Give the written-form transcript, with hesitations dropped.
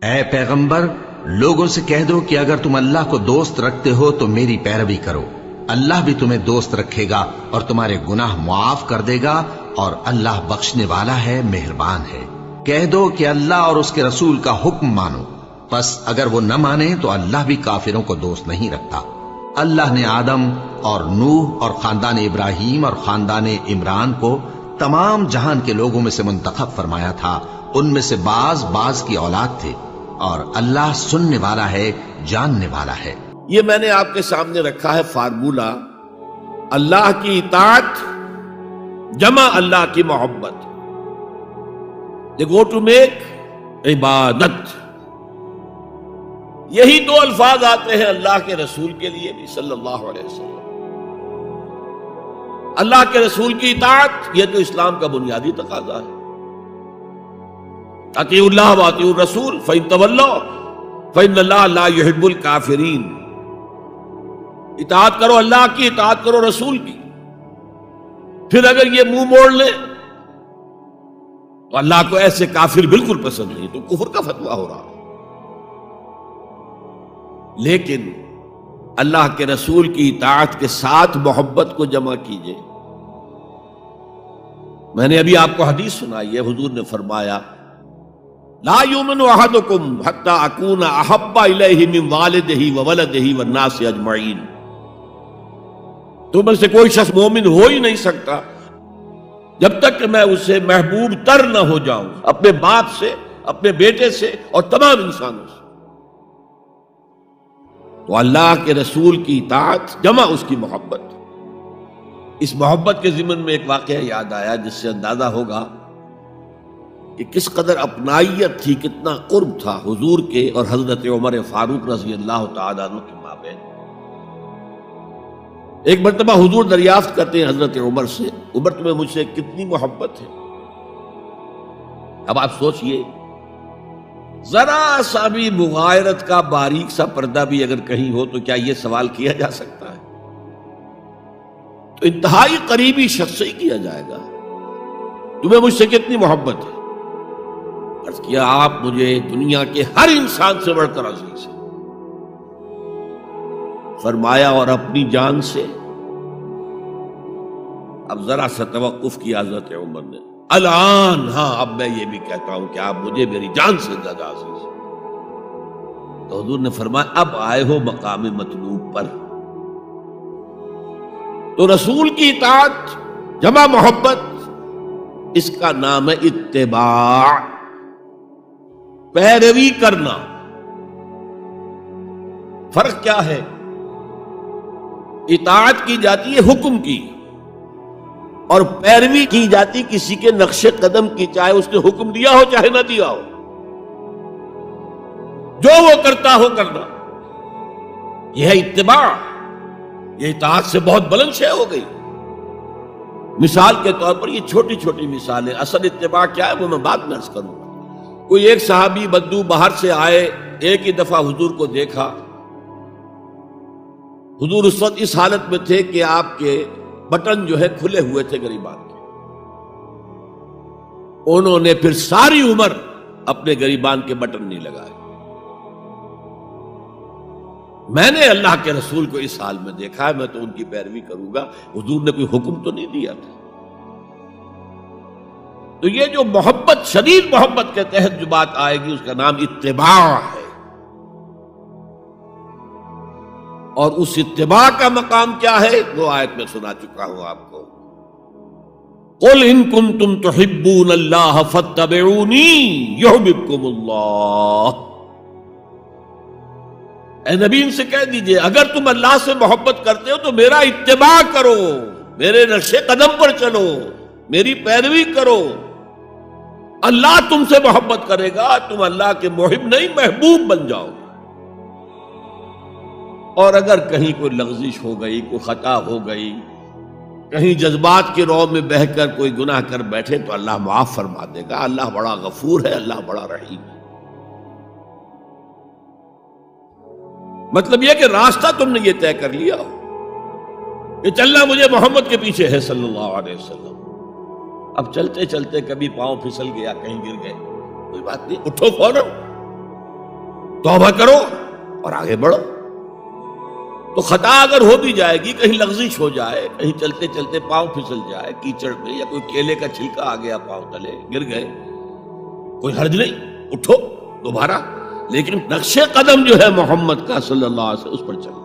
اے پیغمبر، لوگوں سے کہہ دو کہ اگر تم اللہ کو دوست رکھتے ہو تو میری پیروی کرو، اللہ بھی تمہیں دوست رکھے گا اور تمہارے گناہ معاف کر دے گا، اور اللہ بخشنے والا ہے، مہربان ہے۔ کہہ دو کہ اللہ اور اس کے رسول کا حکم مانو، پس اگر وہ نہ مانے تو اللہ بھی کافروں کو دوست نہیں رکھتا۔ اللہ نے آدم اور نوح اور خاندان ابراہیم اور خاندان عمران کو تمام جہان کے لوگوں میں سے منتخب فرمایا تھا، ان میں سے بعض کی اولاد تھے، اور اللہ سننے والا ہے، جاننے والا ہے۔ یہ میں نے آپ کے سامنے رکھا ہے فارمولہ، اللہ کی اطاعت جمع اللہ کی محبت۔ They go to make عبادت۔ یہی دو الفاظ آتے ہیں اللہ کے رسول کے لیے بھی صلی اللہ علیہ وسلم۔ اللہ کے رسول کی اطاعت یہ تو اسلام کا بنیادی تقاضا ہے۔ اطیعوا اللہ واطیعوا الرسول فإن تولوا فإن اللہ لا يحب الکافرین۔ اطاعت کرو اللہ کی، اطاعت کرو رسول کی، پھر اگر یہ منہ موڑ لیں تو اللہ کو ایسے کافر بالکل پسند نہیں، تو کفر کا فتویٰ ہو رہا۔ لیکن اللہ کے رسول کی اطاعت کے ساتھ محبت کو جمع کیجئے۔ میں نے ابھی آپ کو حدیث سنائی ہے، حضور نے فرمایا لا یؤمن احدکم حتی اکون احب الیہ من والدہ وولدہ والناس اجمعین۔ تم میں سے کوئی شخص مومن ہو ہی نہیں سکتا جب تک کہ میں اسے محبوب تر نہ ہو جاؤں، اپنے باپ سے، اپنے بیٹے سے اور تمام انسانوں سے۔ تو اللہ کے رسول کی اطاعت جمع اس کی محبت۔ اس محبت کے ضمن میں ایک واقعہ یاد آیا جس سے اندازہ ہوگا کہ کس قدر اپنائیت تھی، کتنا قرب تھا حضور کے اور حضرت عمر فاروق رضی اللہ تعالیٰ عنہ کے مابین۔ ایک مرتبہ حضور دریافت کرتے ہیں حضرت عمر سے، عمر تمہیں مجھ سے کتنی محبت ہے؟ اب آپ سوچئے، ذرا سا بھی مغایرت کا باریک سا پردہ بھی اگر کہیں ہو تو کیا یہ سوال کیا جا سکتا ہے؟ تو انتہائی قریبی شخص سے ہی کیا جائے گا، تمہیں مجھ سے کتنی محبت ہے؟ عرض کیا آپ مجھے دنیا کے ہر انسان سے بڑھ کر عزیز ہیں۔ فرمایا اور اپنی جان سے؟ اب ذرا سا توقف کیا حضرت عمر نے، الان ہاں اب میں یہ بھی کہتا ہوں کہ آپ مجھے میری جان سے زیادہ عزیز ہیں۔ تو حضور نے فرمایا اب آئے ہو مقام مطلوب پر۔ تو رسول کی اطاعت جمع محبت، اس کا نام ہے اتباع، پیروی کرنا۔ فرق کیا ہے؟ اطاعت کی جاتی ہے حکم کی، اور پیروی کی جاتی کسی کے نقش قدم کی، چاہے اس نے حکم دیا ہو چاہے نہ دیا ہو، جو وہ کرتا ہو کرنا۔ یہ ہے اتباع۔ یہ اطاعت سے بہت بلند شے ہو گئی۔ مثال کے طور پر یہ چھوٹی چھوٹی مثالیں، اصل اتباع کیا ہے وہ میں بعد میں عرض کروں گا۔ کوئی ایک صحابی بدو باہر سے آئے، ایک ہی دفعہ حضور کو دیکھا، حضور اس وقت اس حالت میں تھے کہ آپ کے بٹن جو ہے کھلے ہوئے تھے گریبان کے۔ انہوں نے پھر ساری عمر اپنے گریبان کے بٹن نہیں لگائے۔ میں نے اللہ کے رسول کو اس حال میں دیکھا ہے، میں تو ان کی پیروی کروں گا، حضور نے کوئی حکم تو نہیں دیا تھا۔ تو یہ جو محبت، شدید محبت کے تحت جو بات آئے گی، اس کا نام اتباع ہے۔ اور اس اتباع کا مقام کیا ہے وہ آیت میں سنا چکا ہوں آپ کو۔ قُلْ إِن كُنتُمْ تُحِبُّونَ اللَّهَ فَاتَّبِعُونِي يُحْبِبْكُمُ اللَّهُ۔ اے نبی ان سے کہہ دیجئے اگر تم اللہ سے محبت کرتے ہو تو میرا اتباع کرو، میرے نقش قدم پر چلو، میری پیروی کرو۔ اللہ تم سے محبت کرے گا، تم اللہ کے محب نہیں محبوب بن جاؤ گے۔ اور اگر کہیں کوئی لغزش ہو گئی، کوئی خطا ہو گئی، کہیں جذبات کے رو میں بہہ کر کوئی گناہ کر بیٹھے تو اللہ معاف فرما دے گا۔ اللہ بڑا غفور ہے، اللہ بڑا رحیم ہے۔ مطلب یہ کہ راستہ تم نے یہ طے کر لیا ہو کہ چلنا مجھے محمد کے پیچھے ہے صلی اللہ علیہ وسلم۔ اب چلتے چلتے کبھی پاؤں پھسل گیا، کہیں گر گئے، کوئی بات نہیں، اٹھو فوراً، توبہ کرو اور آگے بڑھو. تو خطا اگر ہو بھی جائے گی، کہیں لغزش ہو جائے، کہیں چلتے چلتے پاؤں پھسل جائے کیچڑ پہ، یا کوئی کیلے کا چھلکا آ گیا پاؤں تلے، گر گئے، کوئی حرج نہیں، اٹھو دوبارہ، لیکن نقش قدم جو ہے محمد کا صلی اللہ علیہ وسلم اس پر چلو.